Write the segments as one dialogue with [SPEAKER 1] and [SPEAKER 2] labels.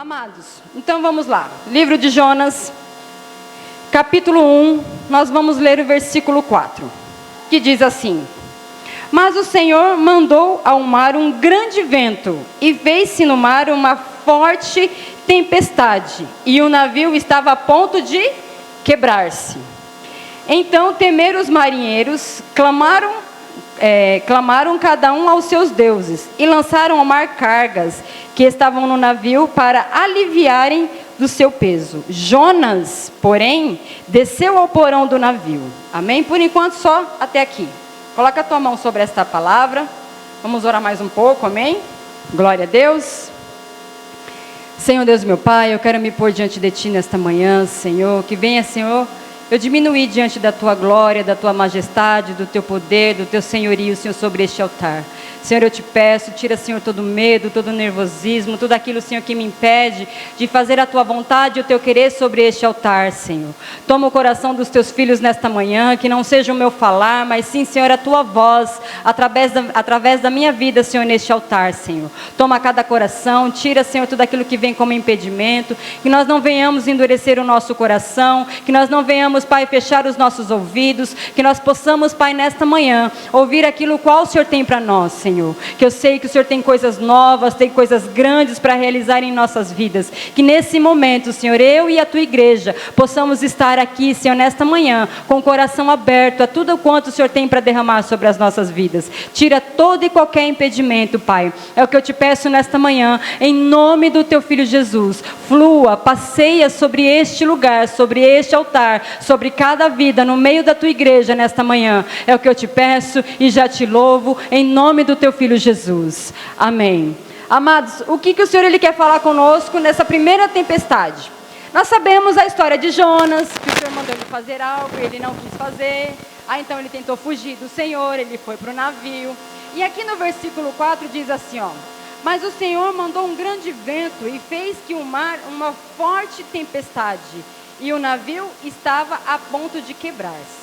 [SPEAKER 1] Amados, então vamos lá. Livro de Jonas, capítulo 1, nós vamos ler o versículo 4, que diz assim: Mas o Senhor mandou ao mar um grande vento, e fez-se no mar uma forte tempestade, e o navio estava a ponto de quebrar-se. Então temeram os marinheiros, clamaram cada um aos seus deuses, e lançaram ao mar cargas que estavam no navio para aliviarem do seu peso. Jonas, porém, desceu ao porão do navio. Amém? Por enquanto só até aqui. Coloca a tua mão sobre esta palavra. Vamos orar mais um pouco, amém? Glória a Deus. Senhor Deus meu Pai, eu quero me pôr diante de Ti nesta manhã, Senhor. Que venha, Senhor, eu diminuir diante da Tua glória, da Tua majestade, do Teu poder, do Teu senhorio, Senhor, sobre este altar. Senhor, eu te peço, tira, Senhor, todo medo, todo nervosismo, tudo aquilo, Senhor, que me impede de fazer a Tua vontade e o Teu querer sobre este altar, Senhor. Toma o coração dos Teus filhos nesta manhã, que não seja o meu falar, mas sim, Senhor, a Tua voz, através da minha vida, Senhor, neste altar, Senhor. Toma cada coração, tira, Senhor, tudo aquilo que vem como impedimento, que nós não venhamos endurecer o nosso coração, que nós não venhamos, Pai, fechar os nossos ouvidos, que nós possamos, Pai, nesta manhã, ouvir aquilo qual o Senhor tem para nós, Senhor. Que eu sei que o Senhor tem coisas novas, tem coisas grandes para realizar em nossas vidas. Que nesse momento, Senhor, eu e a Tua igreja possamos estar aqui, Senhor, nesta manhã, com o coração aberto a tudo quanto o Senhor tem para derramar sobre as nossas vidas. Tira todo e qualquer impedimento, Pai. É o que eu te peço nesta manhã, em nome do Teu Filho Jesus. Flua, passeia sobre este lugar, sobre este altar, sobre cada vida, no meio da Tua igreja nesta manhã. É o que eu te peço e já te louvo, em nome do Teu Filho Jesus. Amém. Amados, o que o Senhor ele quer falar conosco nessa primeira tempestade? Nós sabemos a história de Jonas, que o Senhor mandou ele fazer algo e ele não quis fazer. Então ele tentou fugir do Senhor, ele foi para o navio. E aqui no versículo 4 diz assim, ó: Mas o Senhor mandou um grande vento e fez que o mar uma forte tempestade, e o navio estava a ponto de quebrar-se.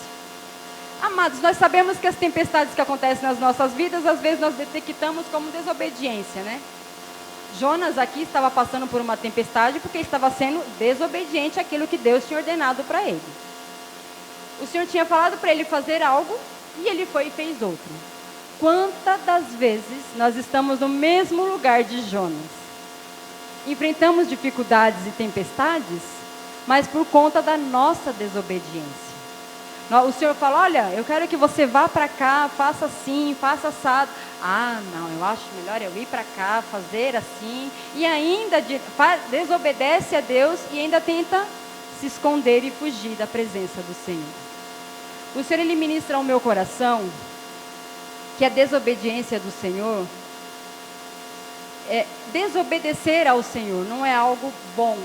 [SPEAKER 1] Amados, nós sabemos que as tempestades que acontecem nas nossas vidas, às vezes nós detectamos como desobediência, né? Jonas aqui estava passando por uma tempestade porque estava sendo desobediente àquilo que Deus tinha ordenado para ele. O Senhor tinha falado para ele fazer algo e ele foi e fez outro. Quantas das vezes nós estamos no mesmo lugar de Jonas? Enfrentamos dificuldades e tempestades, mas por conta da nossa desobediência. O Senhor fala, olha, eu quero que você vá para cá, faça assim, faça assado. Ah, não, eu acho melhor eu ir para cá, fazer assim. E ainda desobedece a Deus e ainda tenta se esconder e fugir da presença do Senhor. O Senhor, ele ministra ao meu coração que a desobediência do Senhor, desobedecer ao Senhor não é algo bom.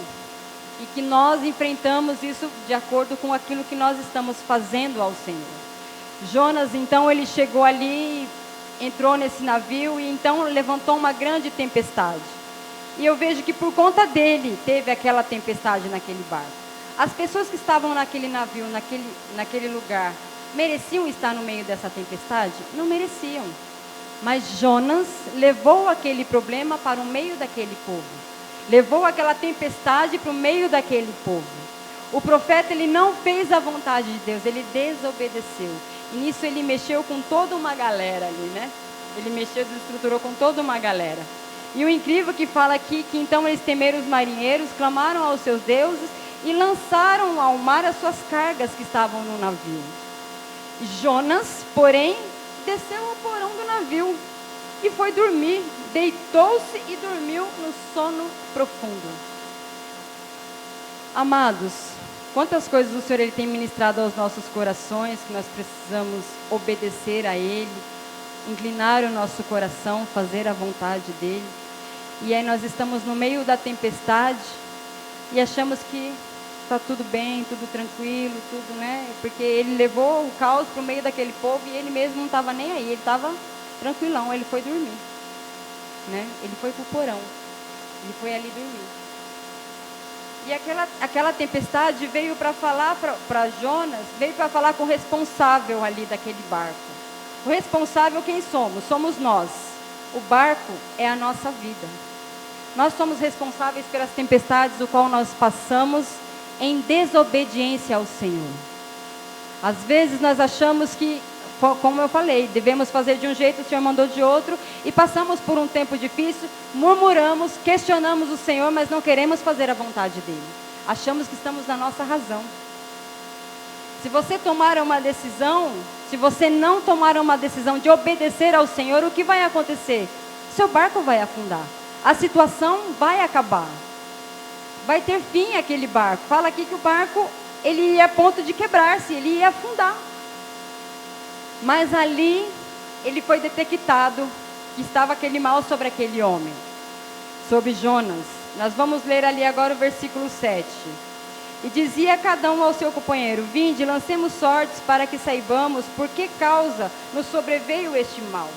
[SPEAKER 1] E que nós enfrentamos isso de acordo com aquilo que nós estamos fazendo ao Senhor. Jonas, então, ele chegou ali, entrou nesse navio e então levantou uma grande tempestade. E eu vejo que por conta dele teve aquela tempestade naquele barco. As pessoas que estavam naquele navio, naquele lugar, mereciam estar no meio dessa tempestade? Não mereciam. Mas Jonas levou aquele problema para o meio daquele povo. Levou aquela tempestade para o meio daquele povo. O profeta, ele não fez a vontade de Deus, ele desobedeceu. E nisso ele mexeu com toda uma galera ali, né? Ele mexeu, desestruturou com toda uma galera. E o incrível que fala aqui, que então eles temeram os marinheiros, clamaram aos seus deuses e lançaram ao mar as suas cargas que estavam no navio. Jonas, porém, desceu ao porão do navio e foi dormir, deitou-se e dormiu no sono profundo. Amados, quantas coisas o Senhor ele tem ministrado aos nossos corações, que nós precisamos obedecer a Ele, inclinar o nosso coração, fazer a vontade dEle. E aí nós estamos no meio da tempestade e achamos que está tudo bem, tudo tranquilo, tudo, né? Porque ele levou o caos para o meio daquele povo e ele mesmo não estava nem aí, ele estava tranquilão, ele foi dormir, né? Ele foi para o porão, ele foi ali dormir. E aquela tempestade veio para falar para Jonas, veio para falar com o responsável ali daquele barco. O responsável quem somos? Somos nós. O barco é a nossa vida. Nós somos responsáveis pelas tempestades o qual nós passamos em desobediência ao Senhor. Às vezes nós achamos que, como eu falei, devemos fazer de um jeito, o Senhor mandou de outro, e passamos por um tempo difícil, murmuramos, questionamos o Senhor, mas não queremos fazer a vontade dEle. Achamos que estamos na nossa razão. Se você tomar uma decisão, se você não tomar uma decisão de obedecer ao Senhor, o que vai acontecer? Seu barco vai afundar. A situação vai acabar. Vai ter fim aquele barco. Fala aqui que o barco, ele ia a ponto de quebrar-se, ele ia afundar. Mas ali, ele foi detectado que estava aquele mal sobre aquele homem, sobre Jonas. Nós vamos ler ali agora o versículo 7. E dizia cada um ao seu companheiro: vinde, lancemos sortes para que saibamos por que causa nos sobreveio este mal.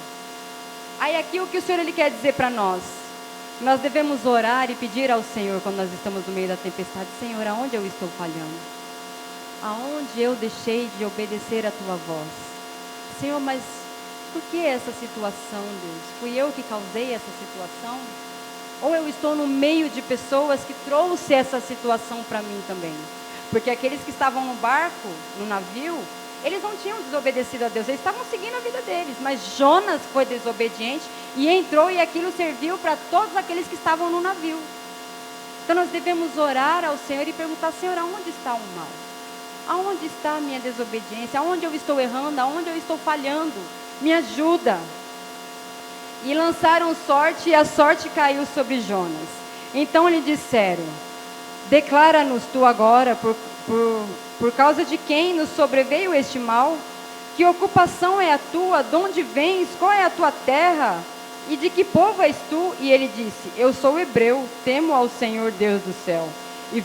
[SPEAKER 1] Aí aqui o que o Senhor ele quer dizer para nós? Nós devemos orar e pedir ao Senhor quando nós estamos no meio da tempestade: Senhor, aonde eu estou falhando? Aonde eu deixei de obedecer a tua voz? Senhor, mas por que essa situação, Deus? Fui eu que causei essa situação? Ou eu estou no meio de pessoas que trouxe essa situação para mim também? Porque aqueles que estavam no barco, no navio, eles não tinham desobedecido a Deus, eles estavam seguindo a vida deles. Mas Jonas foi desobediente e entrou, e aquilo serviu para todos aqueles que estavam no navio. Então nós devemos orar ao Senhor e perguntar: Senhor, aonde está o mal? Aonde está a minha desobediência? Aonde eu estou errando? Aonde eu estou falhando? Me ajuda. E lançaram sorte, e a sorte caiu sobre Jonas. Então lhe disseram: declara-nos tu agora, por causa de quem nos sobreveio este mal? Que ocupação é a tua? De onde vens? Qual é a tua terra? E de que povo és tu? E ele disse: eu sou hebreu, temo ao Senhor Deus do céu, e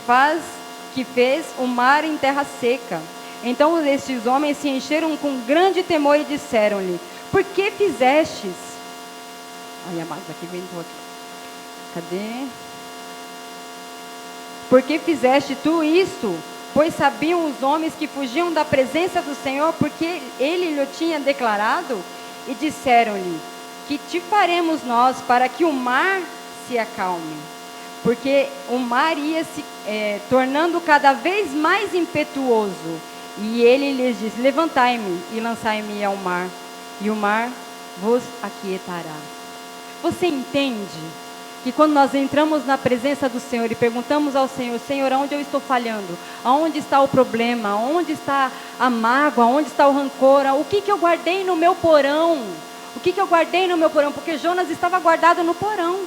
[SPEAKER 1] fez o mar em terra seca. Então estes homens se encheram com grande temor e disseram-lhe: por que fizestes? Ai, amados, aqui ventou aqui. Cadê? Por que fizeste tu isto? Pois sabiam os homens que fugiam da presença do Senhor, porque ele lhe tinha declarado, e disseram-lhe: que te faremos nós para que o mar se acalme? Porque o mar ia se tornando cada vez mais impetuoso. E ele lhes disse: levantai-me e lançai-me ao mar, e o mar vos aquietará. Você entende que quando nós entramos na presença do Senhor e perguntamos ao Senhor: Senhor, aonde eu estou falhando? Aonde está o problema? Aonde está a mágoa? Aonde está o rancor? O que eu guardei no meu porão? O que eu guardei no meu porão? Porque Jonas estava guardado no porão.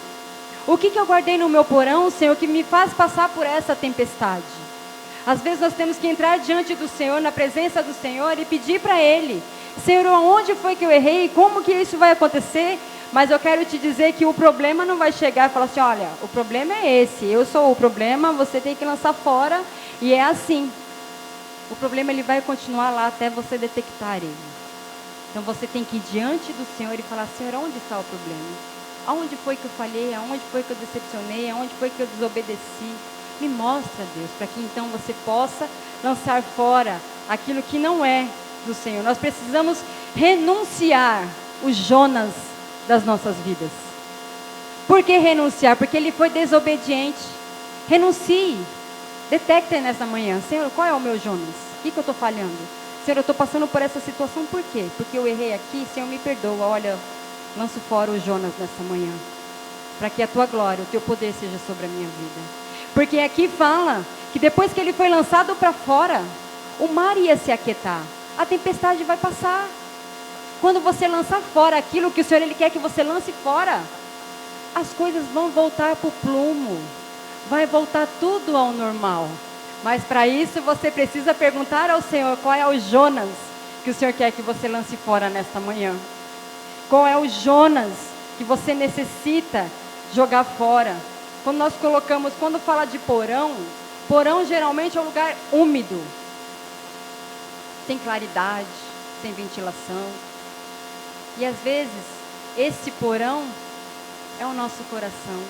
[SPEAKER 1] O que eu guardei no meu porão, Senhor, que me faz passar por essa tempestade? Às vezes nós temos que entrar diante do Senhor, na presença do Senhor, e pedir para Ele: Senhor, onde foi que eu errei? Como que isso vai acontecer? Mas eu quero te dizer que o problema não vai chegar e falar assim: olha, o problema é esse, eu sou o problema, você tem que lançar fora, e é assim. O problema ele vai continuar lá até você detectar ele. Então você tem que ir diante do Senhor e falar: Senhor, onde está o problema? Aonde foi que eu falhei? Aonde foi que eu decepcionei? Aonde foi que eu desobedeci? Me mostra, Deus, para que então você possa lançar fora aquilo que não é do Senhor. Nós precisamos renunciar o Jonas das nossas vidas. Por que renunciar? Porque ele foi desobediente. Renuncie. Detecte nessa manhã: Senhor, qual é o meu Jonas? O que eu estou falhando? Senhor, eu estou passando por essa situação, por quê? Porque eu errei aqui. Senhor, me perdoa. Olha, lanço fora o Jonas nessa manhã, para que a tua glória, o teu poder seja sobre a minha vida. Porque aqui fala que depois que ele foi lançado para fora, o mar ia se aquietar, a tempestade vai passar. Quando você lançar fora aquilo que o Senhor ele quer que você lance fora, as coisas vão voltar para o plumo, vai voltar tudo ao normal. Mas para isso você precisa perguntar ao Senhor: qual é o Jonas que o Senhor quer que você lance fora nesta manhã? Qual é o Jonas que você necessita jogar fora? Quando nós colocamos, quando fala de porão, porão geralmente é um lugar úmido, sem claridade, sem ventilação. E às vezes, esse porão é o nosso coração.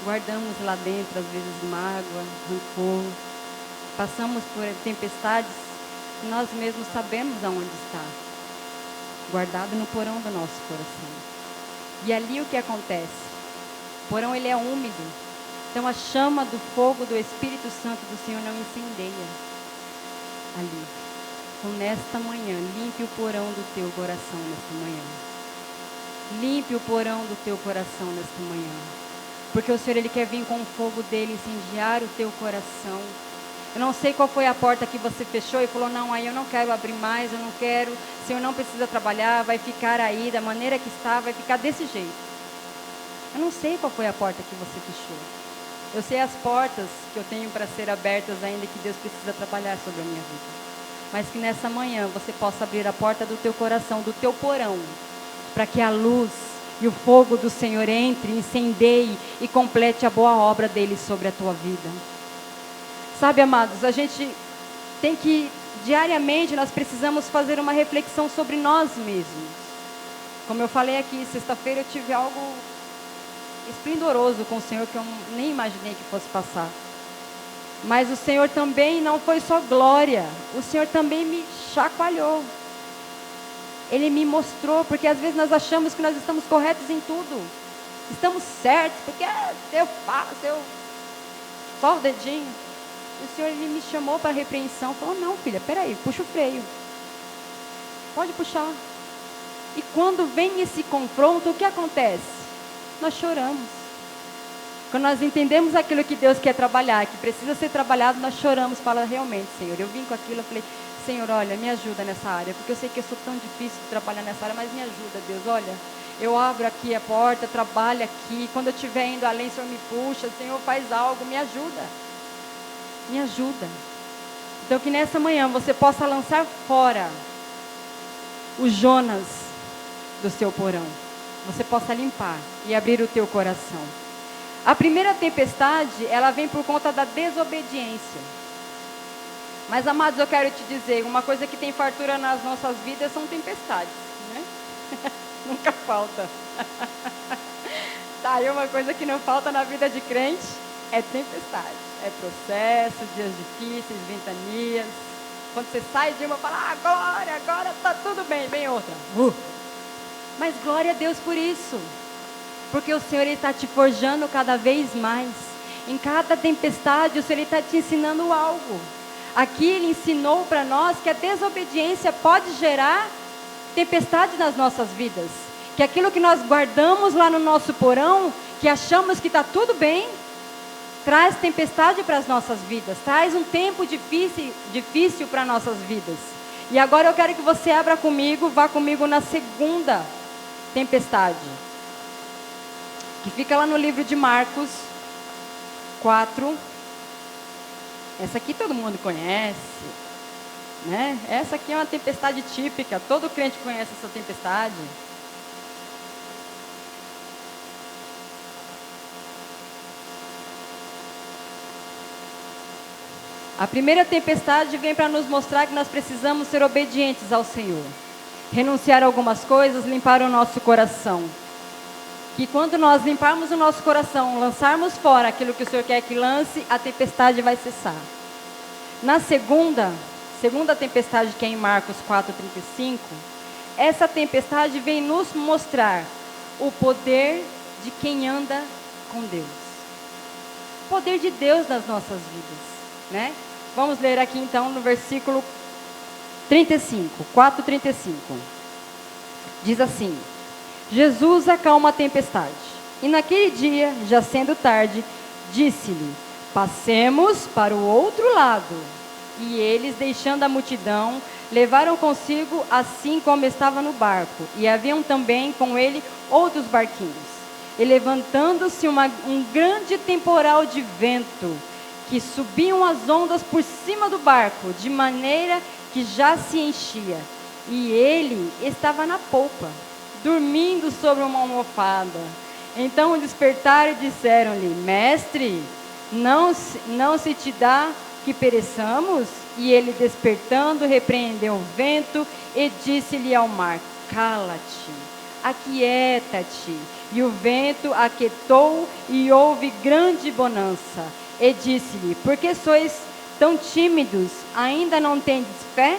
[SPEAKER 1] Guardamos lá dentro, às vezes, mágoa, rancor. Passamos por tempestades que nós mesmos sabemos aonde está, guardado no porão do nosso coração. E ali o que acontece? O porão, ele é úmido. Então a chama do fogo do Espírito Santo do Senhor não incendeia ali. Então nesta manhã, limpe o porão do teu coração nesta manhã. Limpe o porão do teu coração nesta manhã. Porque o Senhor, Ele quer vir com o fogo dele, incendiar o teu coração. Eu não sei qual foi a porta que você fechou e falou, não, aí eu não quero abrir mais, eu não quero, o Senhor não precisa trabalhar, vai ficar aí da maneira que está, vai ficar desse jeito. Eu não sei qual foi a porta que você fechou. Eu sei as portas que eu tenho para ser abertas ainda, que Deus precisa trabalhar sobre a minha vida. Mas que nessa manhã você possa abrir a porta do teu coração, do teu porão, para que a luz e o fogo do Senhor entre, incendeie e complete a boa obra dele sobre a tua vida. Sabe, amados, a gente tem que, diariamente, nós precisamos fazer uma reflexão sobre nós mesmos. Como eu falei aqui, sexta-feira eu tive algo esplendoroso com o Senhor, que eu nem imaginei que fosse passar. Mas o Senhor também não foi só glória, o Senhor também me chacoalhou. Ele me mostrou, porque às vezes nós achamos que nós estamos corretos em tudo. Estamos certos, porque eu faço, só o dedinho. O Senhor, Ele me chamou para a repreensão, falou, não filha, peraí, puxa o freio. Pode puxar. E quando vem esse confronto, o que acontece? Nós choramos. Quando nós entendemos aquilo que Deus quer trabalhar, que precisa ser trabalhado, nós choramos, fala, realmente, Senhor, eu vim com aquilo, eu falei, Senhor, olha, me ajuda nessa área, porque eu sei que eu sou tão difícil de trabalhar nessa área, mas me ajuda, Deus, olha, eu abro aqui a porta, trabalho aqui, quando eu estiver indo além, o Senhor me puxa, Senhor, faz algo, me ajuda. Me ajuda. Então que nessa manhã você possa lançar fora o Jonas do seu porão. Você possa limpar e abrir o teu coração. A primeira tempestade, ela vem por conta da desobediência. Mas, amados, eu quero te dizer, uma coisa que tem fartura nas nossas vidas são tempestades, né? Nunca falta. Tá aí uma coisa que não falta na vida de crente, é tempestade. É processo, dias difíceis, ventanias. Quando você sai de uma, fala, glória, agora está tudo bem, vem outra. Mas glória a Deus por isso. Porque o Senhor está te forjando cada vez mais. Em cada tempestade, o Senhor está te ensinando algo. Aqui Ele ensinou para nós que a desobediência pode gerar tempestade nas nossas vidas. Que aquilo que nós guardamos lá no nosso porão, que achamos que está tudo bem, traz tempestade para as nossas vidas, traz um tempo difícil para nossas vidas. E agora eu quero que você abra comigo, vá comigo na segunda tempestade, que fica lá no livro de Marcos 4. Essa aqui todo mundo conhece, né? Essa aqui é uma tempestade típica, todo crente conhece essa tempestade. A primeira tempestade vem para nos mostrar que nós precisamos ser obedientes ao Senhor. Renunciar a algumas coisas, limpar o nosso coração. Que quando nós limparmos o nosso coração, lançarmos fora aquilo que o Senhor quer que lance, a tempestade vai cessar. Na segunda tempestade, que é em Marcos 4:35, essa tempestade vem nos mostrar o poder de quem anda com Deus. O poder de Deus nas nossas vidas, né? Vamos ler aqui então no versículo 35, 4:35. Diz assim: Jesus acalma a tempestade. E naquele dia, já sendo tarde, disse-lhe: passemos para o outro lado. E eles, deixando a multidão, levaram consigo assim como estava no barco. E haviam também com ele outros barquinhos. E levantando-se um grande temporal de vento, que subiam as ondas por cima do barco, de maneira que já se enchia. E ele estava na polpa, dormindo sobre uma almofada. Então despertaram e disseram-lhe: Mestre, não se te dá que pereçamos? E ele, despertando, repreendeu o vento e disse-lhe ao mar: Cala-te, aquieta-te. E o vento aquietou e houve grande bonança. E disse-lhe: Por que sois tão tímidos? Ainda não tendes fé?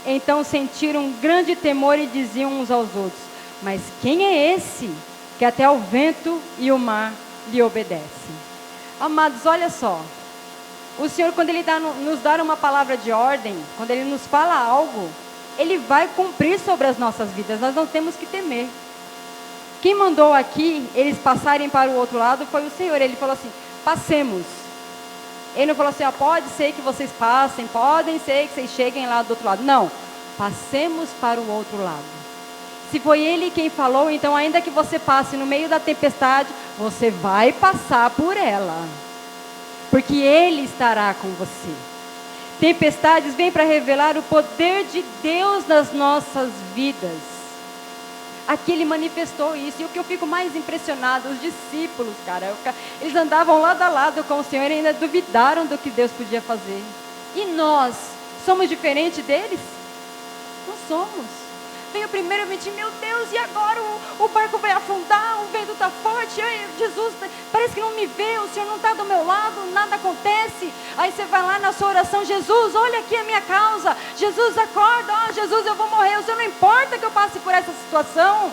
[SPEAKER 1] Então sentiram um grande temor e diziam uns aos outros: Mas quem é esse que até o vento e o mar lhe obedece. Amados, olha só. O Senhor, quando Ele nos dá uma palavra de ordem, quando Ele nos fala algo, Ele vai cumprir sobre as nossas vidas. Nós não temos que temer. Quem mandou aqui eles passarem para o outro lado foi o Senhor. Ele falou assim, passemos. Ele não falou assim, pode ser que vocês passem, podem ser que vocês cheguem lá do outro lado. Não, passemos para o outro lado. Se foi Ele quem falou, então ainda que você passe no meio da tempestade, você vai passar por ela. Porque Ele estará com você. Tempestades vêm para revelar o poder de Deus nas nossas vidas. Aqui Ele manifestou isso. E o que eu fico mais impressionado, os discípulos, cara, eles andavam lado a lado com o Senhor e ainda duvidaram do que Deus podia fazer. E nós, somos diferentes deles? Não somos. Veio o primeiro mentir, meu Deus, e agora o barco vai afundar, o vento está forte, ai, Jesus, parece que não me vê, o Senhor não está do meu lado, nada acontece. Aí você vai lá na sua oração, Jesus, olha aqui a minha causa, Jesus, acorda, Jesus, eu vou morrer, o Senhor não importa que eu passe por essa situação.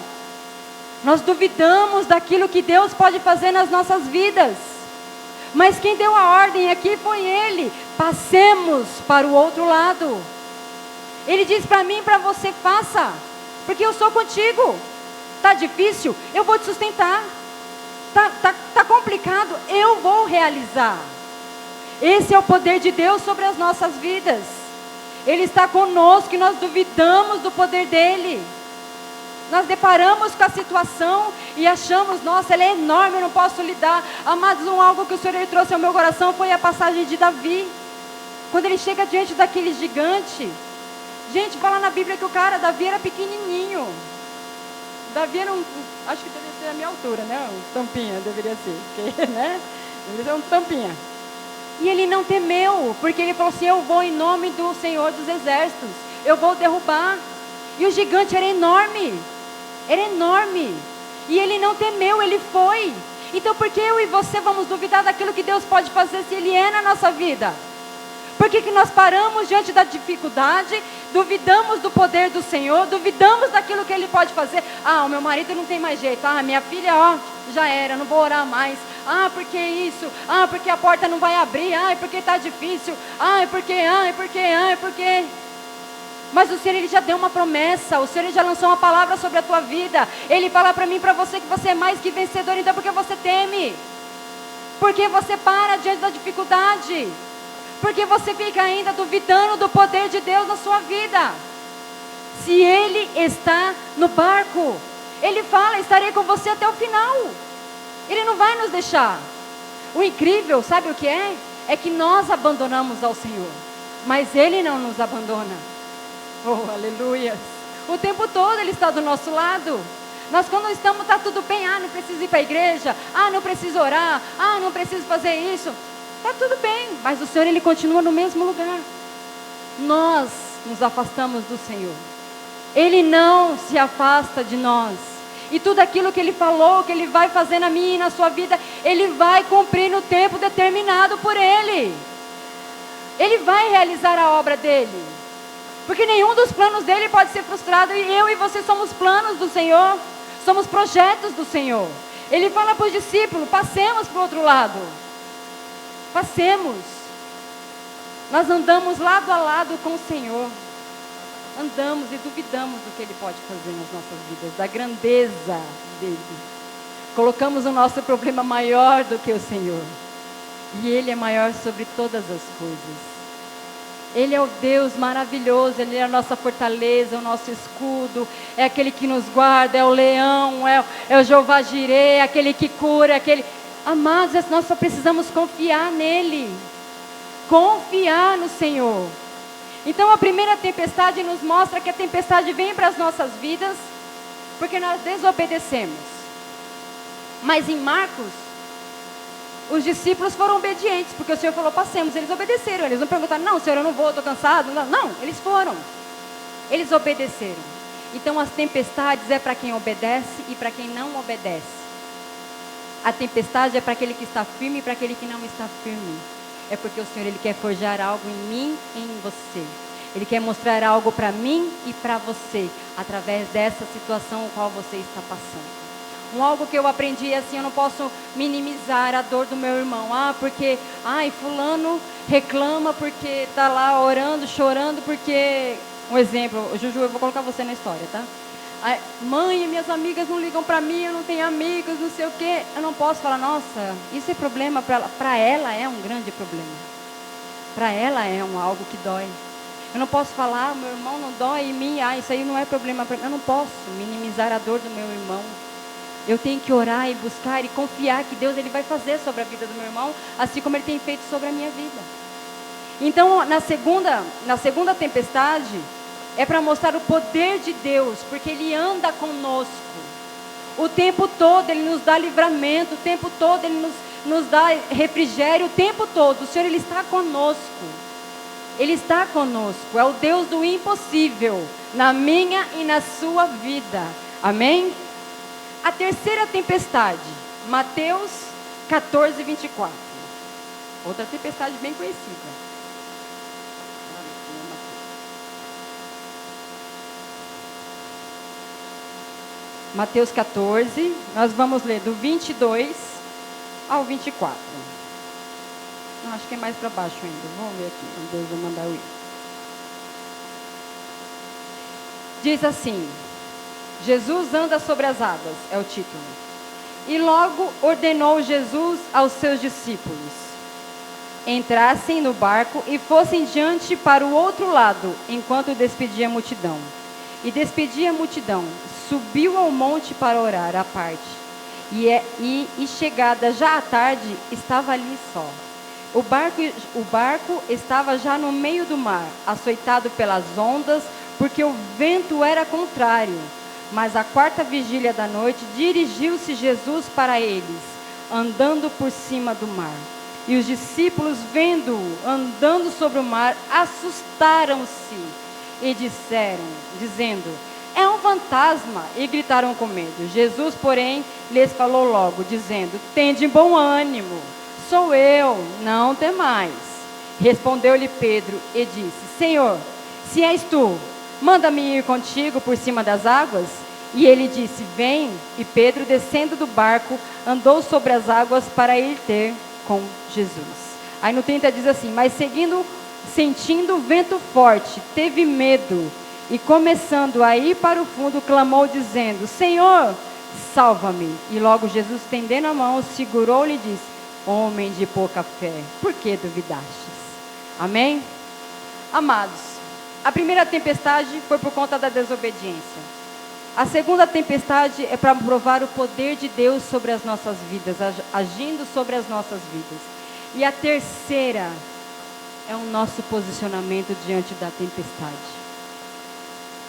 [SPEAKER 1] Nós duvidamos daquilo que Deus pode fazer nas nossas vidas. Mas quem deu a ordem aqui foi Ele, passemos para o outro lado. Ele diz para mim e para você, faça, porque eu sou contigo. Está difícil? Eu vou te sustentar. Tá complicado? Eu vou realizar. Esse é o poder de Deus sobre as nossas vidas. Ele está conosco e nós duvidamos do poder dEle. Nós deparamos com a situação e achamos, nossa, ela é enorme, eu não posso lidar. Amados, algo que o Senhor trouxe ao meu coração foi a passagem de Davi. Quando ele chega diante daquele gigante. Gente, fala na Bíblia que Davi era pequenininho. Davi era acho que deveria ser a minha altura, né? Um tampinha, deveria ser, porque, né? Deveria ser um tampinha. E ele não temeu, porque ele falou assim, eu vou em nome do Senhor dos Exércitos, eu vou derrubar. E o gigante era enorme, e ele não temeu, ele foi. Então por que eu e você vamos duvidar daquilo que Deus pode fazer se Ele é na nossa vida? Por que nós paramos diante da dificuldade, duvidamos do poder do Senhor, duvidamos daquilo que Ele pode fazer? O meu marido não tem mais jeito, minha filha, já era, não vou orar mais. Porque isso? Porque a porta não vai abrir, porque está difícil, porque... Mas o Senhor, Ele já deu uma promessa, o Senhor, Ele já lançou uma palavra sobre a tua vida. Ele fala para mim e para você que você é mais que vencedor, então por que você teme? Por que você para diante da dificuldade? Porque você fica ainda duvidando do poder de Deus na sua vida. Se Ele está no barco, Ele fala, estarei com você até o final. Ele não vai nos deixar. O incrível, sabe o que é? É que nós abandonamos ao Senhor, mas Ele não nos abandona. Oh, aleluia. O tempo todo Ele está do nosso lado. Nós quando estamos, está tudo bem, não preciso ir para a igreja, não preciso orar, não preciso fazer isso. Está tudo bem, mas o Senhor, Ele continua no mesmo lugar. Nós nos afastamos do Senhor. Ele não se afasta de nós. E tudo aquilo que Ele falou, que Ele vai fazer na minha e na sua vida, Ele vai cumprir no tempo determinado por Ele. Ele vai realizar a obra dEle. Porque nenhum dos planos dEle pode ser frustrado. E eu e você somos planos do Senhor. Somos projetos do Senhor. Ele fala para os discípulos, passemos para o outro lado. Passemos. Nós andamos lado a lado com o Senhor. Andamos e duvidamos do que Ele pode fazer nas nossas vidas, da grandeza dEle. Colocamos o nosso problema maior do que o Senhor. E Ele é maior sobre todas as coisas. Ele é o Deus maravilhoso, Ele é a nossa fortaleza, o nosso escudo, é aquele que nos guarda, é o leão, é o Jeová Jireh, é aquele que cura, aquele... Amados, nós só precisamos confiar nele, confiar no Senhor. Então a primeira tempestade nos mostra que a tempestade vem para as nossas vidas, porque nós desobedecemos. Mas em Marcos, os discípulos foram obedientes, porque o Senhor falou, passemos, eles obedeceram, eles não perguntaram, não Senhor, eu não vou, estou cansado, não, eles foram, eles obedeceram. Então as tempestades é para quem obedece e para quem não obedece. A tempestade é para aquele que está firme e para aquele que não está firme. É porque o Senhor, Ele quer forjar algo em mim e em você. Ele quer mostrar algo para mim e para você, através dessa situação a qual você está passando. Algo que eu aprendi assim, eu não posso minimizar a dor do meu irmão. Porque, fulano reclama porque está lá orando, chorando, porque... Um exemplo, Juju, eu vou colocar você na história, tá? Mãe, minhas amigas não ligam para mim, eu não tenho amigos, não sei o quê. Eu não posso falar, nossa, isso é problema para ela. Para ela é um grande problema. Para ela é algo que dói. Eu não posso falar, meu irmão não dói em mim, isso aí não é problema para mim. Eu não posso minimizar a dor do meu irmão. Eu tenho que orar e buscar e confiar que Deus ele vai fazer sobre a vida do meu irmão, assim como ele tem feito sobre a minha vida. Então, na segunda tempestade, é para mostrar o poder de Deus, porque Ele anda conosco. O tempo todo Ele nos dá livramento, o tempo todo Ele nos dá refrigério, o tempo todo. O Senhor Ele está conosco. Ele está conosco. É o Deus do impossível, na minha e na sua vida. Amém? A terceira tempestade, Mateus 14, 24. Outra tempestade bem conhecida. Mateus 14, nós vamos ler do 22 ao 24. Acho que é mais para baixo ainda. Vamos ver aqui, onde Deus vai mandar eu ir. Diz assim: Jesus anda sobre as águas, é o título. E logo ordenou Jesus aos seus discípulos: entrassem no barco e fossem diante para o outro lado, enquanto despedia a multidão. E despedia a multidão, subiu ao monte para orar à parte. E chegada já à tarde, estava ali só. O barco estava já no meio do mar, açoitado pelas ondas, porque o vento era contrário. Mas à quarta vigília da noite, dirigiu-se Jesus para eles, andando por cima do mar. E os discípulos, vendo-o andando sobre o mar, assustaram-se e dizendo: é um fantasma, e gritaram com medo. Jesus, porém, lhes falou logo, dizendo: tende bom ânimo, sou eu, não temais. Respondeu-lhe Pedro e disse: Senhor, se és tu, manda-me ir contigo por cima das águas. E ele disse: vem. E Pedro, descendo do barco, andou sobre as águas para ir ter com Jesus. Aí no 30 diz assim: mas sentindo o vento forte, teve medo, e começando a ir para o fundo, clamou dizendo: Senhor, salva-me. E logo Jesus, estendendo a mão, segurou-lhe e disse: homem de pouca fé, por que duvidastes? Amém? Amados, a primeira tempestade foi por conta da desobediência. A segunda tempestade é para provar o poder de Deus sobre as nossas vidas, agindo sobre as nossas vidas. E a terceira é o nosso posicionamento diante da tempestade.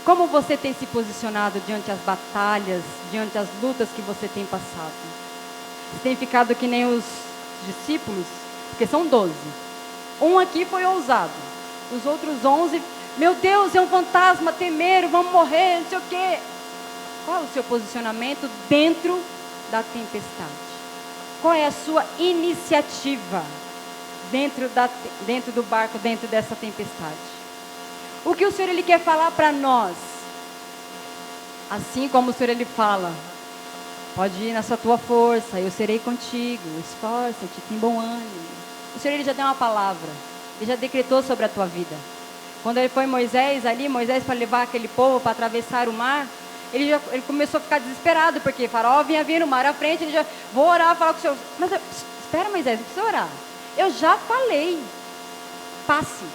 [SPEAKER 1] Como você tem se posicionado diante das batalhas, diante das lutas que você tem passado? Você tem ficado que nem os discípulos? Porque são 12. Um aqui foi ousado. Os outros 11, meu Deus, é um fantasma, temeram, vamos morrer, não sei o quê. Qual é o seu posicionamento dentro da tempestade? Qual é a sua iniciativa dentro do barco, dentro dessa tempestade? O que o Senhor ele quer falar para nós? Assim como o Senhor ele fala: pode ir na tua força, eu serei contigo, esforça-te, tem bom ânimo. O Senhor ele já deu uma palavra, ele já decretou sobre a tua vida. Quando ele foi Moisés para levar aquele povo para atravessar o mar, ele começou a ficar desesperado, porque Faraó vinha vir no mar à frente, ele já, vou orar, falar com o Senhor. Mas espera, Moisés, não precisa orar. Eu já falei, passe,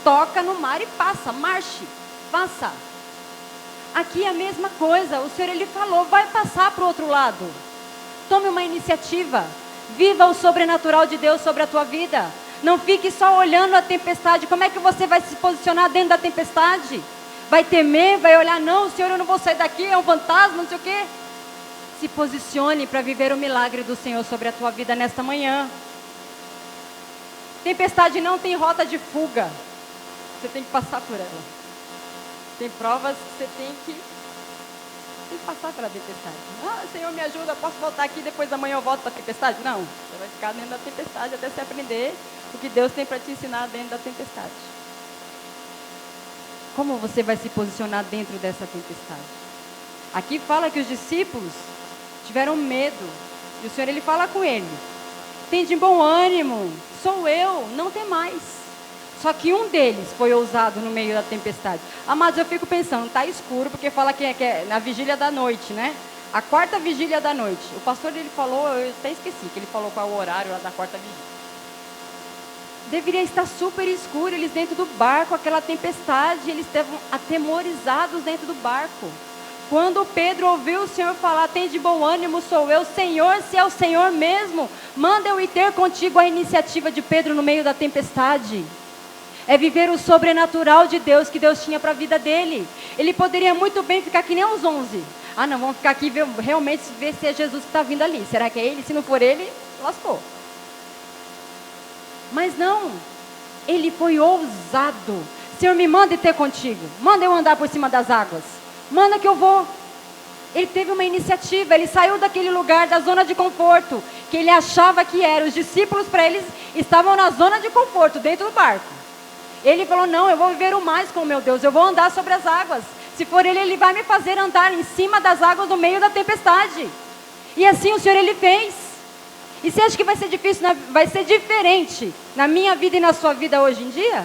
[SPEAKER 1] toca no mar e passa, marche, faça. Aqui é a mesma coisa, o Senhor ele falou, vai passar para o outro lado. Tome uma iniciativa, viva o sobrenatural de Deus sobre a tua vida. Não fique só olhando a tempestade. Como é que você vai se posicionar dentro da tempestade? Vai temer, vai olhar, não, Senhor, eu não vou sair daqui, é um fantasma, não sei o quê. Se posicione para viver o milagre do Senhor sobre a tua vida nesta manhã. Tempestade não tem rota de fuga. Você tem que passar por ela. Tem provas que você tem que passar pela tempestade. Senhor, me ajuda, posso voltar aqui, depois da manhã eu volto para a tempestade? Não, você vai ficar dentro da tempestade até você aprender o que Deus tem para te ensinar dentro da tempestade. Como você vai se posicionar dentro dessa tempestade? Aqui fala que os discípulos tiveram medo. E o Senhor, ele fala com ele: tem de bom ânimo, sou eu, não tem mais. Só que um deles foi ousado no meio da tempestade. Amados, eu fico pensando, está escuro, porque fala que é na vigília da noite, né? A quarta vigília da noite. O pastor, ele falou, eu até esqueci, que ele falou qual é o horário lá da quarta vigília. Deveria estar super escuro, eles dentro do barco, aquela tempestade, eles estavam atemorizados dentro do barco. Quando Pedro ouviu o Senhor falar: tem de bom ânimo, sou eu, Senhor, se é o Senhor mesmo, manda eu ir ter contigo. A iniciativa de Pedro no meio da tempestade é viver o sobrenatural de Deus, que Deus tinha para a vida dele. Ele poderia muito bem ficar que nem os 11. Ah não, vamos ficar aqui realmente ver se é Jesus que está vindo ali. Será que é ele? Se não for ele, lascou. Mas não, ele foi ousado. Senhor, me manda ir ter contigo, manda eu andar por cima das águas, manda que eu vou. Ele teve uma iniciativa, ele saiu daquele lugar, da zona de conforto, que ele achava que era. Os discípulos, para eles, estavam na zona de conforto, dentro do barco. Ele falou: não, eu vou viver o mais com o meu Deus, eu vou andar sobre as águas. Se for ele, ele vai me fazer andar em cima das águas no meio da tempestade. E assim o Senhor, ele fez. E você acha que vai ser difícil, vai ser diferente na minha vida e na sua vida hoje em dia?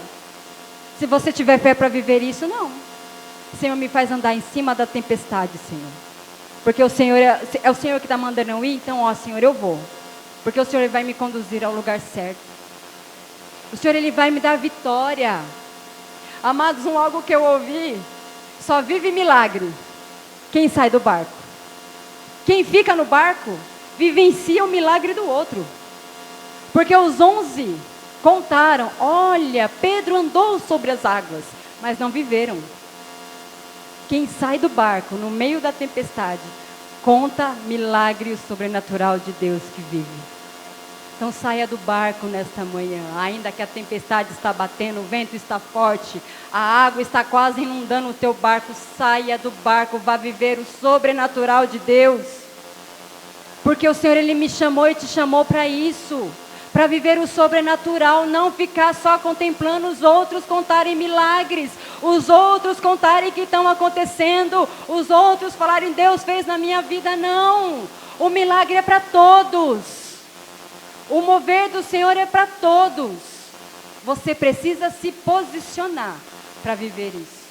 [SPEAKER 1] Se você tiver fé para viver isso, não. Senhor, me faz andar em cima da tempestade, Senhor. Porque o Senhor é o Senhor que está mandando eu ir, então, ó Senhor, eu vou. Porque o Senhor vai me conduzir ao lugar certo. O Senhor, ele vai me dar vitória. Amados, algo que eu ouvi: só vive milagre quem sai do barco. Quem fica no barco vivencia o milagre do outro. Porque os 11 contaram: olha, Pedro andou sobre as águas, mas não viveram. Quem sai do barco no meio da tempestade conta milagre sobrenatural de Deus que vive. Então saia do barco nesta manhã, ainda que a tempestade está batendo, o vento está forte, a água está quase inundando o teu barco. Saia do barco, vá viver o sobrenatural de Deus. Porque o Senhor, ele me chamou e te chamou para isso, para viver o sobrenatural, não ficar só contemplando os outros contarem milagres, os outros contarem que estão acontecendo, os outros falarem: Deus fez na minha vida. Não, o milagre é para todos, o mover do Senhor é para todos. Você precisa se posicionar para viver isso.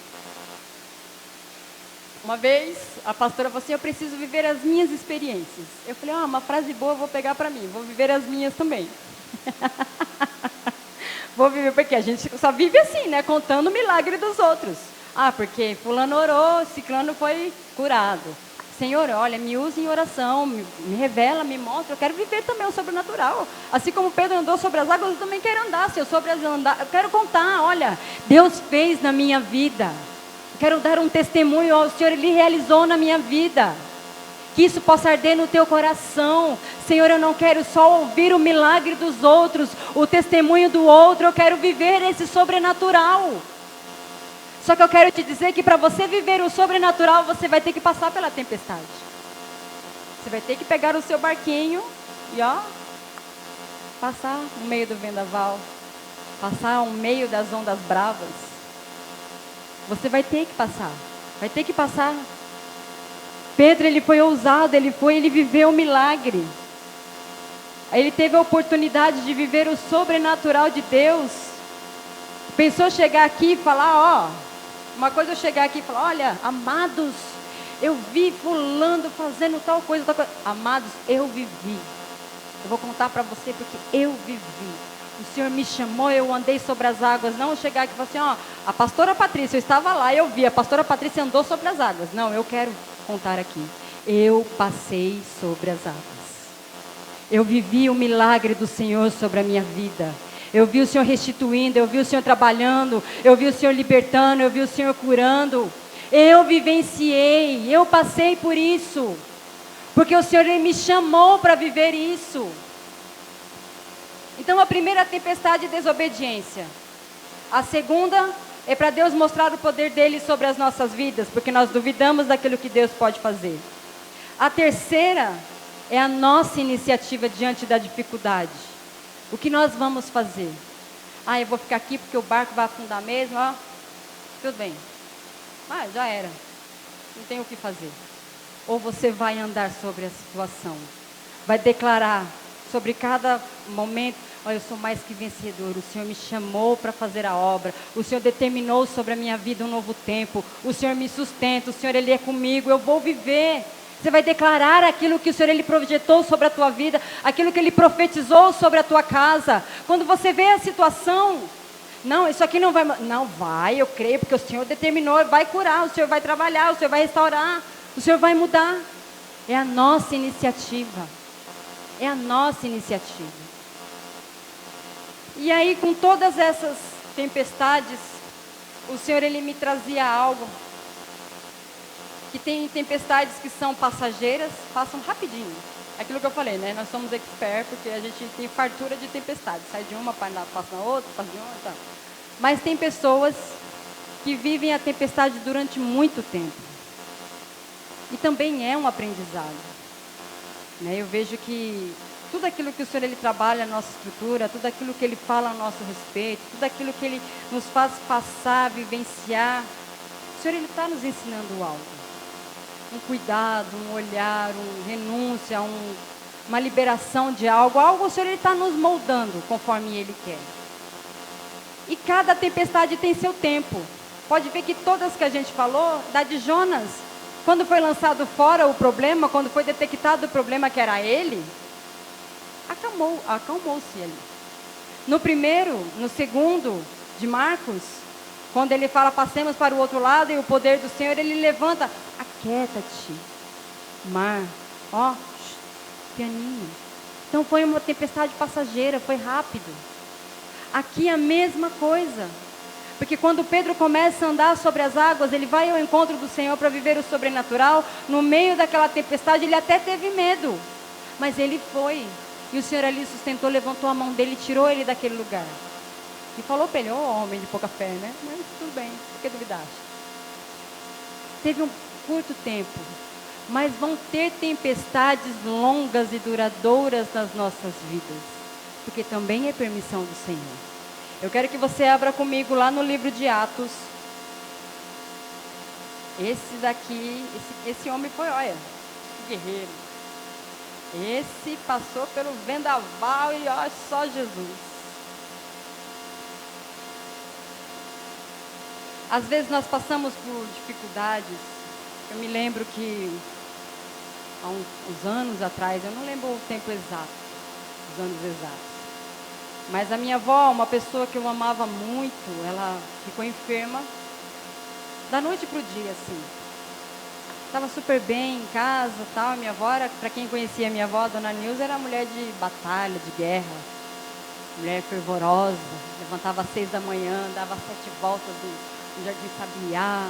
[SPEAKER 1] Uma vez, a pastora falou assim: eu preciso viver as minhas experiências. Eu falei: uma frase boa eu vou pegar para mim, vou viver as minhas também. Vou viver, porque a gente só vive assim, né? Contando o milagre dos outros. Porque fulano orou, ciclano foi curado. Senhor, olha, me use em oração, me revela, me mostra. Eu quero viver também o sobrenatural. Assim como Pedro andou sobre as águas, eu também quero andar. Se eu sobre as andar, eu quero contar: olha, Deus fez na minha vida. Quero dar um testemunho ao Senhor, ele realizou na minha vida. Que isso possa arder no teu coração. Senhor, eu não quero só ouvir o milagre dos outros, o testemunho do outro, eu quero viver esse sobrenatural. Só que eu quero te dizer que para você viver o sobrenatural, você vai ter que passar pela tempestade. Você vai ter que pegar o seu barquinho e passar no meio do vendaval, passar no meio das ondas bravas. Você vai ter que passar. Pedro, ele foi ousado, ele viveu um milagre. Ele teve a oportunidade de viver o sobrenatural de Deus. Pensou chegar aqui e falar: uma coisa eu chegar aqui e falar: olha, amados, eu vi fulano fazendo tal coisa, tal coisa. Amados, eu vivi. Eu vou contar para você porque eu vivi. O Senhor me chamou, eu andei sobre as águas. Não chegar aqui e falar assim: a pastora Patrícia, eu estava lá, eu vi, a pastora Patrícia andou sobre as águas. Não, eu quero contar aqui: eu passei sobre as águas. Eu vivi o milagre do Senhor sobre a minha vida. Eu vi o Senhor restituindo, eu vi o Senhor trabalhando, eu vi o Senhor libertando, eu vi o Senhor curando. Eu vivenciei, eu passei por isso. Porque o Senhor, ele me chamou para viver isso. Então a primeira tempestade é desobediência. A segunda é para Deus mostrar o poder dele sobre as nossas vidas, porque nós duvidamos daquilo que Deus pode fazer. A terceira é a nossa iniciativa diante da dificuldade. O que nós vamos fazer? Eu vou ficar aqui porque o barco vai afundar mesmo, tudo bem. Já era. Não tem o que fazer. Ou você vai andar sobre a situação? Vai declarar sobre cada momento: olha, eu sou mais que vencedor, o Senhor me chamou para fazer a obra, o Senhor determinou sobre a minha vida um novo tempo, o Senhor me sustenta, o Senhor, Ele é comigo, eu vou viver. Você vai declarar aquilo que o Senhor, Ele projetou sobre a tua vida, aquilo que Ele profetizou sobre a tua casa. Quando você vê a situação, não, isso aqui não vai, não vai, eu creio, porque o Senhor determinou, vai curar, o Senhor vai trabalhar, o Senhor vai restaurar, o Senhor vai mudar. É a nossa iniciativa. É a nossa iniciativa. E aí, com todas essas tempestades, o Senhor, Ele me trazia algo. Que tem tempestades que são passageiras, passam rapidinho. Aquilo que eu falei, né? Nós somos expert, porque a gente tem fartura de tempestades. Sai de uma, passa na outra, passa de outra. Tá. Mas tem pessoas que vivem a tempestade durante muito tempo. E também é um aprendizado. Né? Eu vejo que tudo aquilo que o Senhor, Ele trabalha na nossa estrutura, tudo aquilo que Ele fala a nosso respeito, tudo aquilo que Ele nos faz passar, vivenciar, o Senhor, Ele está nos ensinando algo. Um cuidado, um olhar, uma renúncia, uma liberação de algo. Algo o Senhor, Ele está nos moldando conforme Ele quer. E cada tempestade tem seu tempo. Pode ver que todas que a gente falou, da de Jonas, quando foi lançado fora o problema, quando foi detectado o problema que era ele, acalmou-se ali. No primeiro, no segundo, de Marcos, quando ele fala, passemos para o outro lado, e o poder do Senhor, Ele levanta, aquieta-te, mar, ó, pianinho. Então foi uma tempestade passageira, foi rápido. Aqui a mesma coisa. Porque quando Pedro começa a andar sobre as águas, ele vai ao encontro do Senhor para viver o sobrenatural. No meio daquela tempestade, ele até teve medo. Mas ele foi. E o Senhor ali sustentou, levantou a mão dele e tirou ele daquele lugar. E falou para ele, homem de pouca fé, né? Mas tudo bem, por que duvidaste? Teve um curto tempo, mas vão ter tempestades longas e duradouras nas nossas vidas. Porque também é permissão do Senhor. Eu quero que você abra comigo lá no livro de Atos. Esse daqui, esse homem foi, olha, que guerreiro. Esse passou pelo vendaval e olha só Jesus. Às vezes nós passamos por dificuldades. Eu me lembro que há uns anos atrás, eu não lembro o tempo exato, os anos exatos. Mas a minha avó, uma pessoa que eu amava muito, ela ficou enferma da noite para o dia, assim. Estava super bem em casa, tal. Minha avó era, para quem conhecia a minha avó, a dona Nilza, era mulher de batalha, de guerra. Mulher fervorosa, levantava às 6 da manhã, dava 7 voltas no Jardim Sabiá.